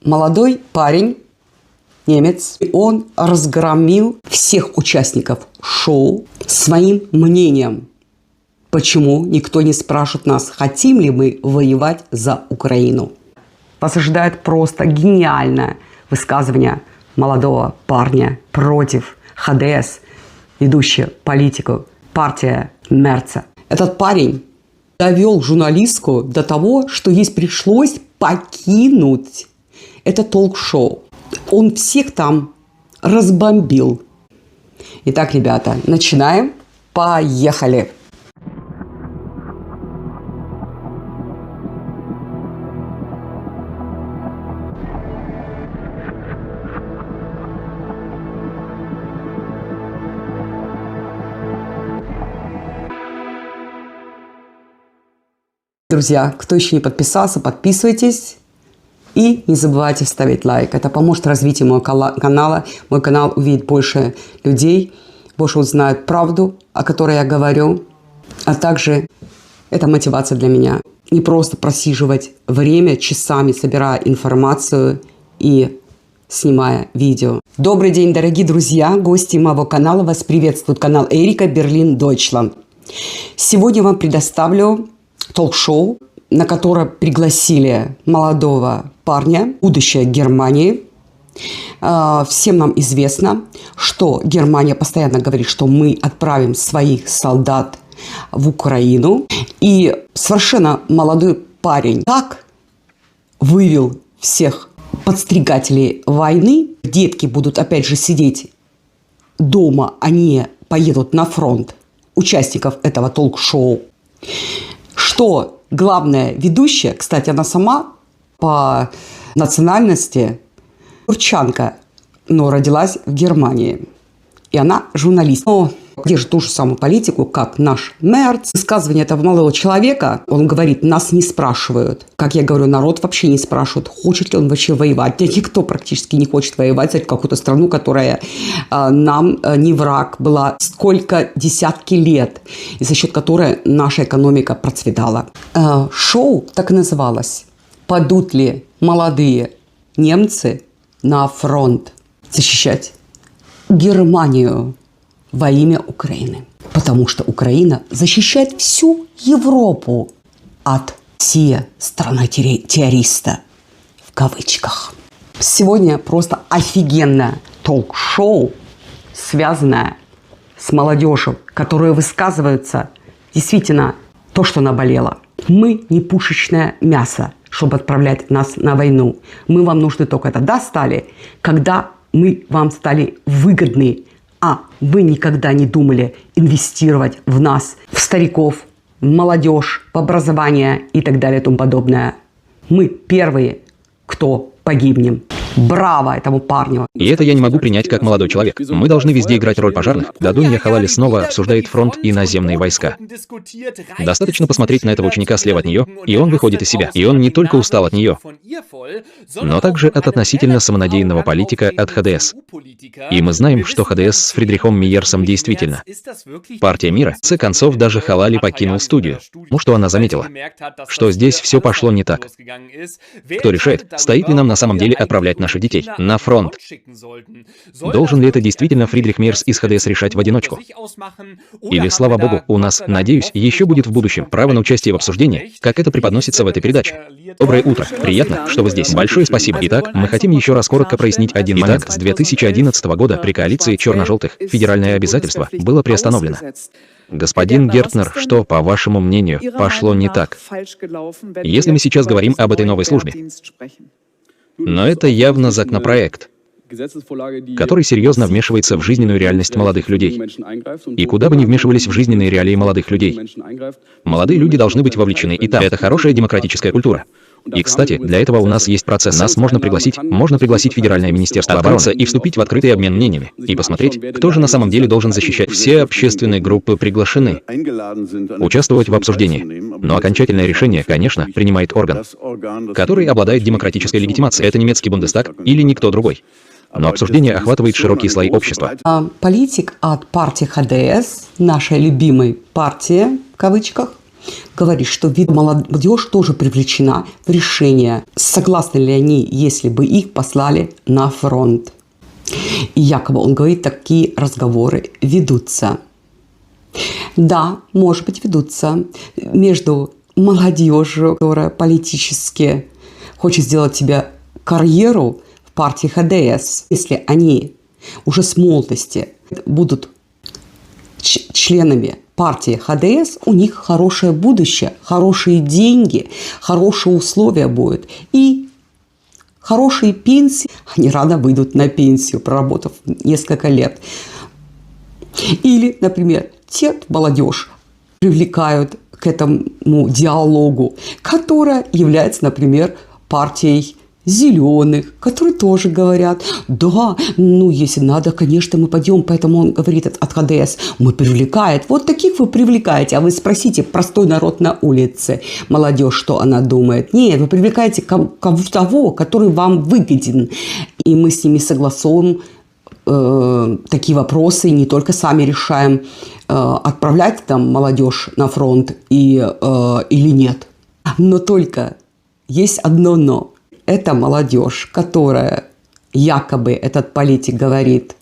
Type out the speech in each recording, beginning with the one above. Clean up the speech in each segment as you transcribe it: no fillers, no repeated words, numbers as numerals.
молодой парень, немец, он разгромил всех участников шоу своим мнением. Почему никто не спрашивает нас, хотим ли мы воевать за Украину? Вас ожидает просто гениальное высказывание молодого парня против ХДС, ведущая политику партия Мерца. Этот парень довел журналистку до того, что ей пришлось покинуть это толк-шоу. Он всех там разбомбил. Итак, ребята, начинаем. Поехали! Друзья, кто еще не подписался, подписывайтесь. И не забывайте ставить лайк. Это поможет развитию моего канала. Мой канал увидит больше людей, больше узнают правду, о которой я говорю. А также это мотивация для меня. Не просто просиживать время часами, собирая информацию и снимая видео. Добрый день, дорогие друзья, гости моего канала. Вас приветствует канал Эрика Берлин Дойчланд. Сегодня вам предоставлю толк-шоу, на которое пригласили молодого парня, будущее Германии. Всем нам известно, что Германия постоянно говорит, что мы отправим своих солдат в Украину. И совершенно молодой парень так вывел всех подстригателей войны. Детки будут опять же сидеть дома, они поедут на фронт, участников этого толк-шоу. Что главная ведущая, кстати, она сама по национальности турчанка, но родилась в Германии. И она журналист. Но держит ту же самую политику, как наш Мерц. Высказывание этого молодого человека, он говорит, нас не спрашивают. Как я говорю, народ вообще не спрашивает, хочет ли он вообще воевать. Никто практически не хочет воевать за какую-то страну, которая нам не враг была сколько десятки лет, и за счет которой наша экономика процветала. Шоу так и называлось. Пойдут ли молодые немцы на фронт защищать Германию во имя Украины? Потому что Украина защищает всю Европу от «сия страна-террориста» в кавычках. Сегодня просто офигенное толк-шоу, связанное с молодежью, которая высказывается действительно то, что наболело. Мы не пушечное мясо, чтобы отправлять нас на войну. Мы вам нужны только тогда стали, когда мы вам стали выгодны, а вы никогда не думали инвестировать в нас, в стариков, в молодежь, в образование и так далее и тому подобное. Мы первые, кто погибнем. Браво этому парню! И это я не могу принять как молодой человек. Мы должны везде играть роль пожарных. Дадунья Халали снова обсуждает фронт и наземные войска. Достаточно посмотреть на этого ученика слева от нее, и он выходит из себя. И он не только устал от нее, но также от относительно самонадеянного политика от ХДС. И мы знаем, что ХДС с Фридрихом Мейерсом действительно партия мира. В конце концов, даже Халали покинул студию. Ну что она заметила? Что здесь все пошло не так. Кто решает, стоит ли нам на самом деле отправлять наших детей на фронт? Должен ли это действительно Фридрих Мейерс из ХДС решать в одиночку? Или, слава богу, у нас, надеюсь, еще будет в будущем право на участие в обсуждении, как это преподносится в этой передаче. Доброе утро. Приятно, что вы здесь. Большое спасибо. Итак, мы хотим еще раз коротко прояснить один момент. С 2011 года при коалиции черно-желтых федеральное обязательство было приостановлено. Господин Гертнер, что, по вашему мнению, пошло не так? Если мы сейчас говорим об этой новой службе. Но это явно законопроект, который серьезно вмешивается в жизненную реальность молодых людей. И куда бы ни вмешивались в жизненные реалии молодых людей, молодые люди должны быть вовлечены, и там это хорошая демократическая культура. И, кстати, для этого у нас есть процесс. Нас можно пригласить Федеральное министерство обороны и вступить в открытый обмен мнениями, и посмотреть, кто же на самом деле должен защищать. Все общественные группы приглашены участвовать в обсуждении. Но окончательное решение, конечно, принимает орган, который обладает демократической легитимацией. Это немецкий Бундестаг или никто другой. Но обсуждение охватывает широкие слои общества. Политик от партии ХДС, нашей любимой партии, в кавычках, говорит, что молодежь тоже привлечена в решение, согласны ли они, если бы их послали на фронт. И якобы он говорит, такие разговоры ведутся. Да, может быть, ведутся между молодежью, которая политически хочет сделать себе карьеру в партии ХДС. Если они уже с молодости будут членами партии ХДС, у них хорошее будущее, хорошие деньги, хорошие условия будут и хорошие пенсии. Они рано выйдут на пенсию, проработав несколько лет. Или, например, те молодежь привлекают к этому диалогу, которая является, например, партией зеленых, которые тоже говорят, да, если надо, конечно, мы пойдем, поэтому он говорит от ХДС, мы привлекает, вот таких вы привлекаете, а вы спросите простой народ на улице, молодежь, что она думает. Нет, вы привлекаете того, который вам выгоден, и мы с ними согласуем такие вопросы, не только сами решаем, отправлять там молодежь на фронт или нет. Но только есть одно но. Это молодежь, которая якобы этот политик говорит,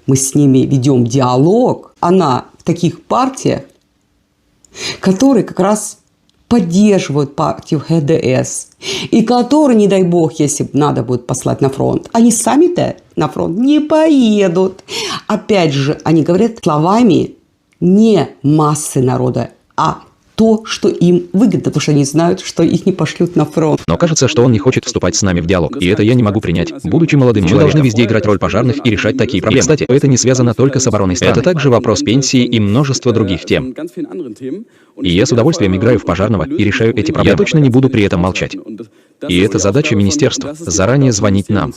мы с ними ведем диалог, она в таких партиях, которые как раз поддерживают партию ХДС, и которые, не дай бог, если надо будет послать на фронт, они сами-то на фронт не поедут. Опять же, они говорят словами не массы народа, а то, что им выгодно, потому что они знают, что их не пошлют на фронт. Но кажется, что он не хочет вступать с нами в диалог, и это я не могу принять. Будучи молодым человеком, мы должны везде играть роль пожарных и решать такие проблемы. И, кстати, это не связано только с обороной страны. Это также вопрос пенсии и множество других тем. И я с удовольствием играю в пожарного и решаю эти проблемы. Я точно не буду при этом молчать. И это задача министерства – заранее звонить нам,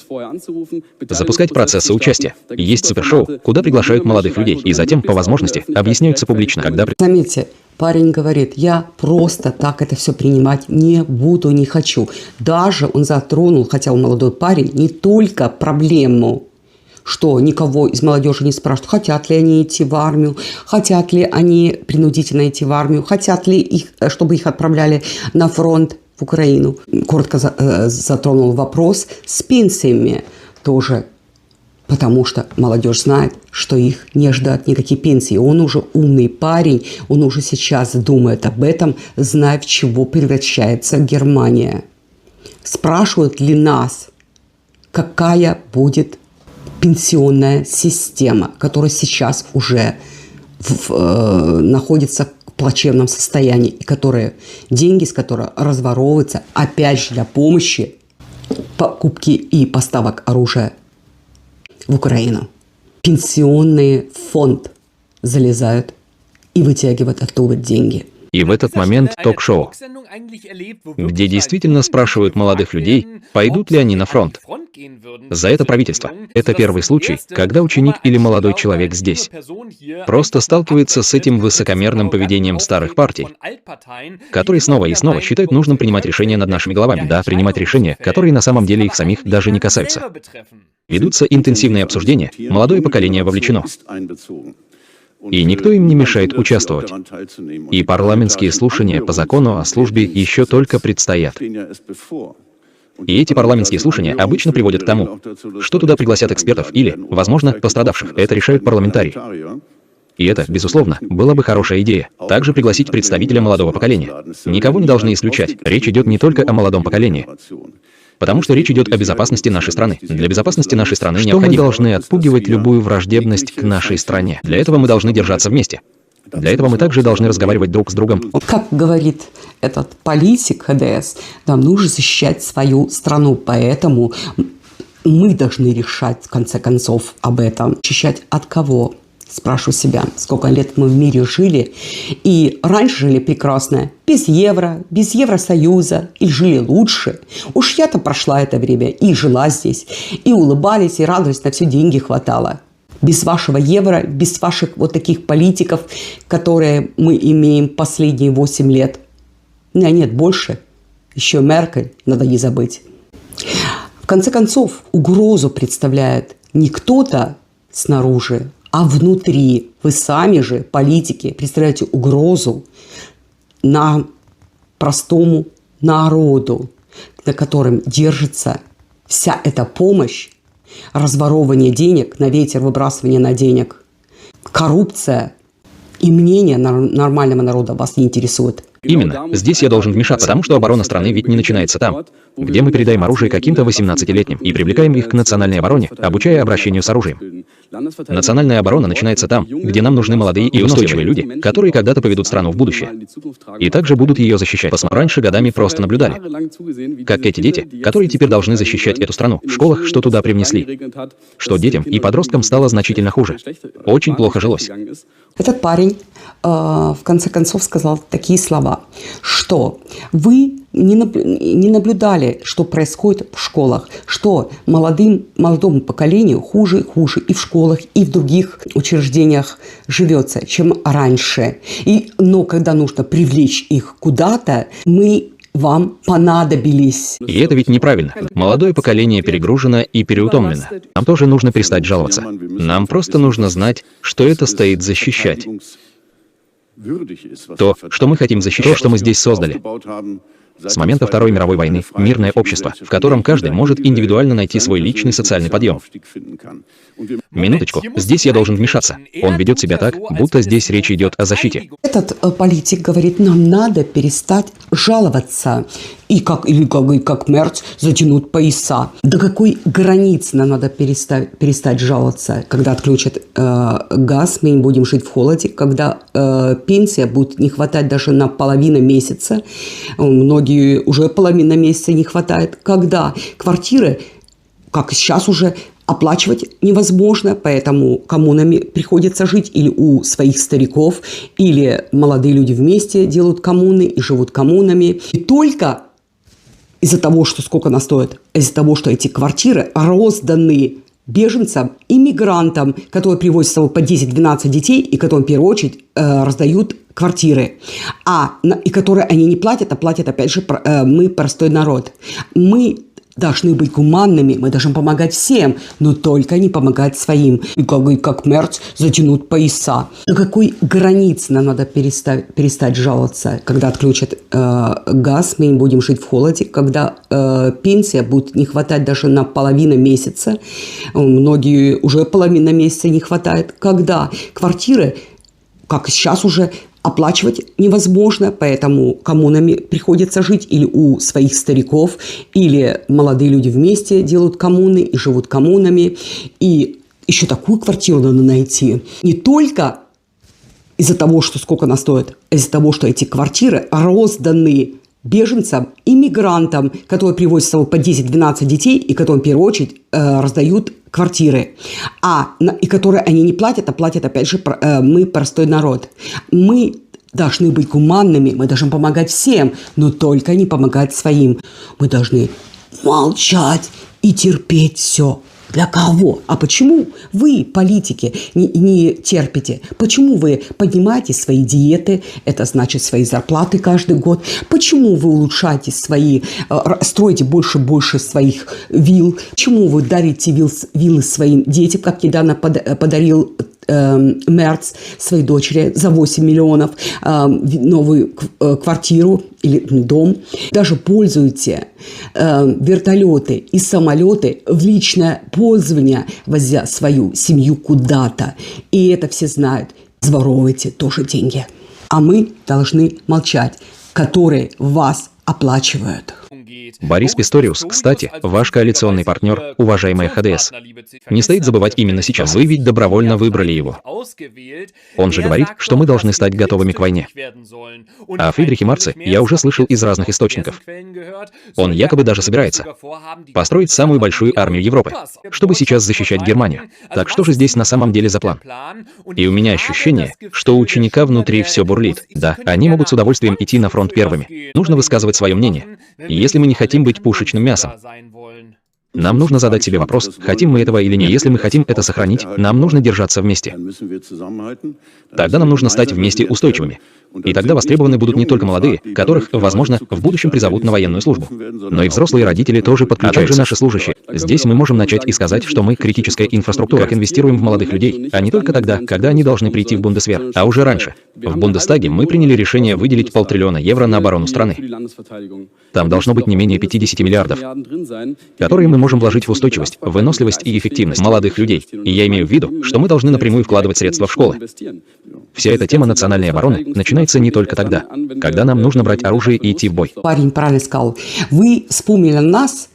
запускать процессы участия. Есть супершоу, куда приглашают молодых людей, и затем, по возможности, объясняются публично. Заметьте, парень говорит, я просто так это все принимать не буду, не хочу. Даже он затронул, хотя он молодой парень, не только проблему, что никого из молодежи не спрашивают, хотят ли они идти в армию, хотят ли они принудительно идти в армию, хотят ли чтобы их отправляли на фронт в Украину. Коротко затронул вопрос с пенсиями тоже, потому что молодежь знает, что их не ждут никакие пенсии. Он уже умный парень, он уже сейчас думает об этом, зная, в чего превращается Германия. Спрашивают ли нас, какая будет пенсионная система, которая сейчас уже находится в плачевном состоянии, и деньги с которой разворовываются, опять же, для помощи покупки и поставок оружия в Украину. Пенсионный фонд залезают и вытягивают оттуда деньги. И в этот момент ток-шоу, где действительно спрашивают молодых людей, пойдут ли они на фронт. За это правительство. Это первый случай, когда ученик или молодой человек здесь просто сталкивается с этим высокомерным поведением старых партий, которые снова и снова считают нужным принимать решения над нашими головами. Да, принимать решения, которые на самом деле их самих даже не касаются. Ведутся интенсивные обсуждения, молодое поколение вовлечено. И никто им не мешает участвовать. И парламентские слушания по закону о службе еще только предстоят. И эти парламентские слушания обычно приводят к тому, что туда пригласят экспертов или, возможно, пострадавших. Это решают парламентарии. И это, безусловно, была бы хорошая идея. Также пригласить представителя молодого поколения. Никого не должны исключать. Речь идет не только о молодом поколении. Потому что речь идет о безопасности нашей страны. Для безопасности нашей страны необходимо. Мы должны отпугивать любую враждебность к нашей стране. Для этого мы должны держаться вместе. Для этого мы также должны разговаривать друг с другом. Как говорит этот политик ХДС, нам нужно защищать свою страну, поэтому мы должны решать, в конце концов, об этом. Защищать от кого? Спрашиваю себя, сколько лет мы в мире жили, и раньше жили прекрасно, без евро, без Евросоюза, и жили лучше. Уж я-то прошла это время и жила здесь, и улыбались, и радовались, на все деньги хватало. Без вашего евро, без ваших вот таких политиков, которые мы имеем последние 8 лет. Нет, больше. Еще Меркель, надо не забыть. В конце концов, угрозу представляет не кто-то снаружи, а внутри. Вы сами же, политики, представляете угрозу на простому народу, на котором держится вся эта помощь, разворовывание денег, на ветер выбрасывание на денег, коррупция и мнение нормального народа вас не интересует. Именно. Здесь я должен вмешаться, потому что оборона страны ведь не начинается там, где мы передаем оружие каким-то 18-летним и привлекаем их к национальной обороне, обучая обращению с оружием. Национальная оборона начинается там, где нам нужны молодые и устойчивые люди, которые когда-то поведут страну в будущее. И также будут ее защищать. Раньше годами просто наблюдали, как эти дети, которые теперь должны защищать эту страну, в школах, что туда привнесли, что детям и подросткам стало значительно хуже. Очень плохо жилось. Этот парень в конце концов сказал такие слова, что вы не наблюдали, что происходит в школах, что молодому поколению хуже и хуже и в школах, и в других учреждениях живется, чем раньше. Но когда нужно привлечь их куда-то, мы вам понадобились. И это ведь неправильно. Молодое поколение перегружено и переутомлено. Нам тоже нужно перестать жаловаться. Нам просто нужно знать, что это стоит защищать. То, что мы хотим защищать, то, что мы здесь создали. С момента Второй мировой войны мирное общество, в котором каждый может индивидуально найти свой личный социальный подъем. Минуточку, здесь я должен вмешаться. Он ведет себя так, будто здесь речь идет о защите. Этот политик говорит, нам надо перестать жаловаться. И как Мерц затянут пояса. До какой границы нам надо перестать жаловаться? Когда отключат газ, мы не будем жить в холоде. Когда пенсия будет не хватать даже на половину месяца. Многие уже половина месяца не хватает. Когда квартиры, как сейчас уже, оплачивать невозможно, поэтому коммунами приходится жить или у своих стариков, или молодые люди вместе делают коммуны и живут коммунами. И только из-за того, что сколько она стоит, из-за того, что эти квартиры розданы беженцам, иммигрантам, которые привозят с собой по 10-12 детей и которым в первую очередь раздают квартиры, и которые они не платят, а платят опять же мы, простой народ. Мы должны быть гуманными, мы должны помогать всем, но только не помогать своим. И как Мерц затянут пояса. До какой границы нам надо перестать жаловаться? Когда отключат газ, мы не будем жить в холоде. Когда пенсия будет не хватать даже на половину месяца. Многие уже половина месяца не хватает. Когда квартиры, как сейчас уже, оплачивать невозможно, поэтому коммунами приходится жить или у своих стариков, или молодые люди вместе делают коммуны и живут коммунами. И еще такую квартиру надо найти. Не только из-за того, что сколько она стоит, а из-за того, что эти квартиры розданы беженцам, иммигрантам, которые привозят с собой по 10-12 детей и которым в первую очередь раздают квартиры, и которые они не платят, а платят опять же мы, простой народ. Мы должны быть гуманными, мы должны помогать всем, но только не помогать своим. Мы должны молчать и терпеть все. Для кого? А почему вы, политики, не терпите? Почему вы поднимаете свои диеты, это значит свои зарплаты каждый год? Почему вы улучшаете строите больше своих вилл? Почему вы дарите виллы своим детям, как недавно подарил Мерц своей дочери за 8 миллионов новую квартиру или дом. Даже пользуете вертолеты и самолеты в личное пользование, возя свою семью куда-то. И это все знают. Взворовывайте тоже деньги. А мы должны молчать, которые вас оплачивают. Борис Писториус, кстати, ваш коалиционный партнер, уважаемая ХДС. Не стоит забывать именно сейчас. Вы ведь добровольно выбрали его. Он же говорит, что мы должны стать готовыми к войне. А о Фридрихе Мерце я уже слышал из разных источников. Он якобы даже собирается построить самую большую армию Европы, чтобы сейчас защищать Германию. Так что же здесь на самом деле за план? И у меня ощущение, что у ученика внутри все бурлит. Да, они могут с удовольствием идти на фронт первыми. Нужно высказывать свое мнение. И если мы не хотим быть пушечным мясом. Нам нужно задать себе вопрос, хотим мы этого или нет. Если мы хотим это сохранить, нам нужно держаться вместе. Тогда нам нужно стать вместе устойчивыми. И тогда востребованы будут не только молодые, которых, возможно, в будущем призовут на военную службу, но и взрослые родители тоже подключаются, а также наши служащие. Здесь мы можем начать и сказать, что мы критическая инфраструктура, как инвестируем в молодых людей, а не только тогда, когда они должны прийти в Бундесвер, а уже раньше. В Бундестаге мы приняли решение выделить 500 миллиона евро на оборону страны. Там должно быть не менее 50 миллиардов, которые мы можем вложить в устойчивость, выносливость и эффективность молодых людей. И я имею в виду, что мы должны напрямую вкладывать средства в школы. Вся эта тема национальной обороны начинается не только тогда, когда нам нужно брать оружие и идти в бой. Парень правильно сказал. Вы вспомнили нас,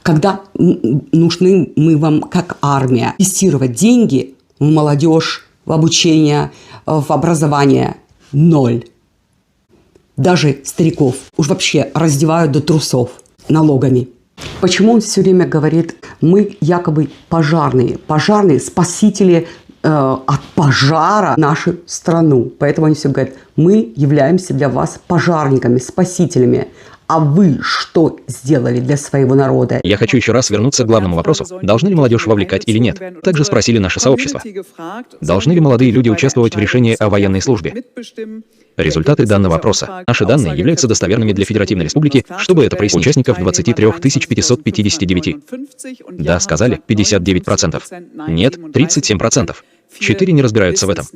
когда нужны мы вам как армия. Инвестировать деньги в молодежь, в обучение, в образование – 0. Даже стариков уж вообще раздевают до трусов налогами. Почему он все время говорит, мы якобы пожарные, спасители от пожара нашу страну. Поэтому они все говорят, мы являемся для вас пожарниками, спасителями. А вы что сделали для своего народа? Я хочу еще раз вернуться к главному вопросу. Должны ли молодежь вовлекать или нет? Также спросили наше сообщество. Должны ли молодые люди участвовать в решении о военной службе? Результаты данного вопроса. Наши данные являются достоверными для Федеративной Республики, чтобы это прояснить. Участников 23 559. Да, сказали 59%. Нет, 37%. 4 не разбираются в этом.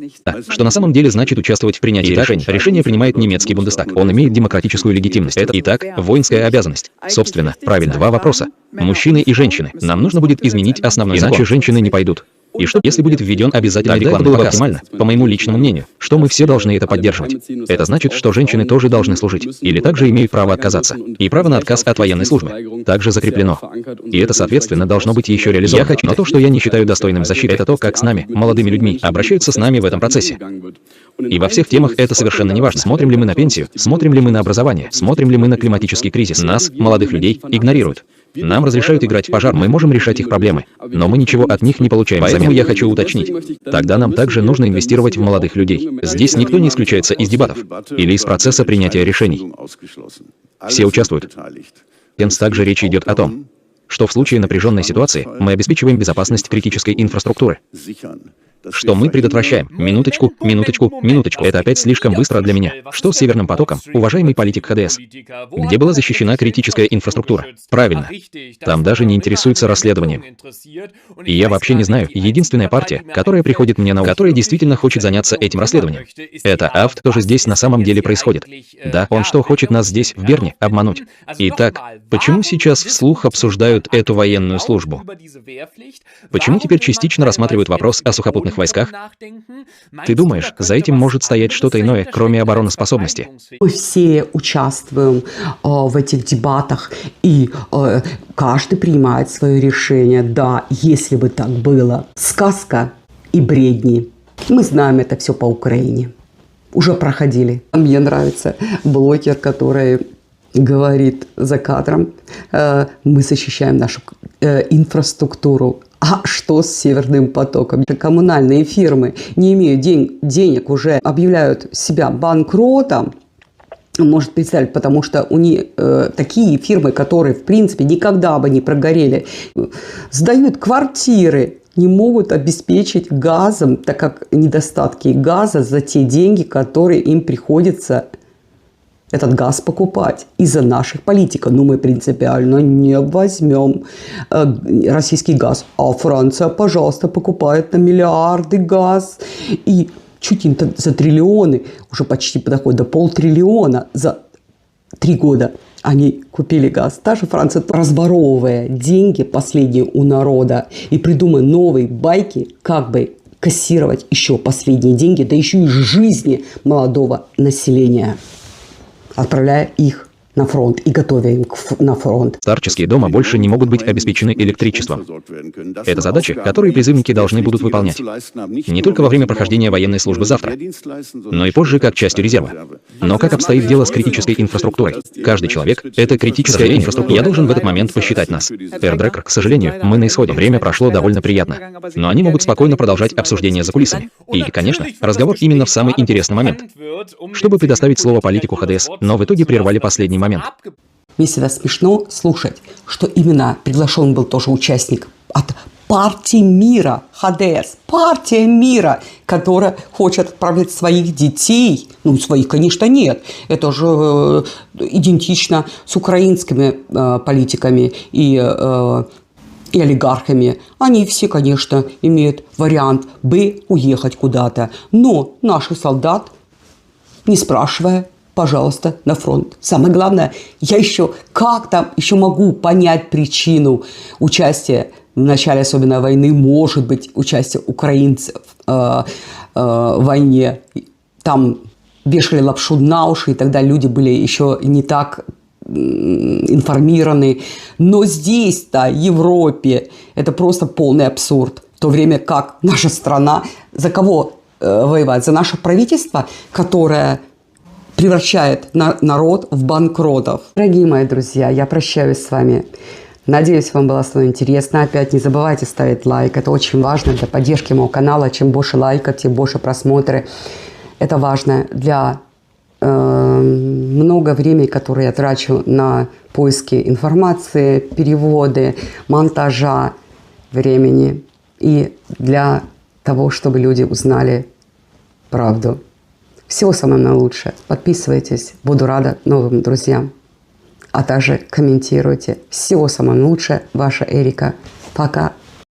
Что на самом деле значит участвовать в принятии решений. Решение принимает немецкий Бундестаг. Он имеет демократическую легитимность. Это и так воинская обязанность. Собственно, правильно. 2 вопроса. Мужчины и женщины. Нам нужно будет изменить основной закон. Иначе женщины не пойдут. И что, если будет введен обязательно рекламный показ? Оптимально, по моему личному мнению, что мы все должны это поддерживать. Это значит, что женщины тоже должны служить, или также имеют право отказаться. И право на отказ от военной службы также закреплено. И это, соответственно, должно быть еще реализовано. Но то, что я не считаю достойным защиты, это то, как с нами, молодыми людьми, обращаются с нами в этом процессе. И во всех темах это совершенно не важно. Смотрим ли мы на пенсию, смотрим ли мы на образование, смотрим ли мы на климатический кризис. Нас, молодых людей, игнорируют. Нам разрешают играть в пожар, мы можем решать их проблемы, но мы ничего от них не получаем. Поэтому я хочу уточнить. Тогда нам также нужно инвестировать в молодых людей. Здесь никто не исключается из дебатов или из процесса принятия решений. Все участвуют. Также речь идет о том, что в случае напряженной ситуации мы обеспечиваем безопасность критической инфраструктуры. Что мы предотвращаем? Минуточку. Это опять слишком быстро для меня. Что с Северным потоком, уважаемый политик ХДС? Где была защищена критическая инфраструктура? Правильно. Там даже не интересуются расследованием. И я вообще не знаю, единственная партия, которая приходит мне на ум, которая действительно хочет заняться этим расследованием. Это АФТ, тоже здесь на самом деле происходит. Да, он что, хочет нас здесь, в Берне, обмануть? Итак, почему сейчас вслух обсуждают эту военную службу? Почему теперь частично рассматривают вопрос о сухопутных войсках? Ты думаешь, за этим может стоять что-то иное, кроме обороноспособности? Мы все участвуем в этих дебатах, и каждый принимает свое решение. Да, если бы так было. Сказка и бредни. Мы знаем это все по Украине. Уже проходили. Мне нравится блогер, который говорит за кадром, мы защищаем нашу инфраструктуру. А что с Северным потоком? Коммунальные фирмы не имеют денег, уже объявляют себя банкротом. Может представить, потому что у них такие фирмы, которые в принципе никогда бы не прогорели, сдают квартиры, не могут обеспечить газом, так как недостатки газа за те деньги, которые им приходится этот газ покупать из-за наших политиков. Ну, мы принципиально не возьмем российский газ. А Франция, пожалуйста, покупает на миллиарды газ. И чуть не за триллионы, уже почти доходит до 500 миллиона за 3 года они купили газ. Та же Франция, разворовывая деньги последние у народа и придумывая новые байки, как бы кассировать еще последние деньги, да еще и жизни молодого населения, отправляя их на фронт и готовя их на фронт. Старческие дома больше не могут быть обеспечены электричеством. Это задачи, которые призывники должны будут выполнять. Не только во время прохождения военной службы завтра, но и позже как частью резерва. Но как обстоит дело с критической инфраструктурой? Каждый человек — это критическая инфраструктура. Я должен в этот момент посчитать нас. Эрдрекер, к сожалению, мы на исходе. Время прошло довольно приятно. Но они могут спокойно продолжать обсуждение за кулисами. И, конечно, разговор именно в самый интересный момент. Чтобы предоставить слово политику ХДС, но в итоге прервали последний момент. Мне всегда смешно слушать, что именно приглашен был тоже участник от партии мира, ХДС, партия мира, которая хочет отправить своих детей, ну, своих, конечно, нет, это же идентично с украинскими политиками и олигархами. Они все, конечно, имеют вариант Б уехать куда-то, но наших солдат, не спрашивая, пожалуйста, на фронт. Самое главное, я еще как-то еще могу понять причину участия в начале особенно войны, может быть, участие украинцев в войне. Там вешали лапшу на уши, и тогда люди были еще не так информированы. Но здесь-то, в Европе, это просто полный абсурд. В то время как наша страна, за кого воевать? За наше правительство, которое превращает народ в банкротов. Дорогие мои друзья, я прощаюсь с вами. Надеюсь, вам было стало интересно. Опять не забывайте ставить лайк. Это очень важно для поддержки моего канала. Чем больше лайков, тем больше просмотры. Это важно для много времени, которое я трачу на поиски информации, переводы, монтажа времени. И для того, чтобы люди узнали правду. Всего самого наилучшего. Подписывайтесь. Буду рада новым друзьям. А также комментируйте. Всего самого наилучшего. Ваша Эрика. Пока.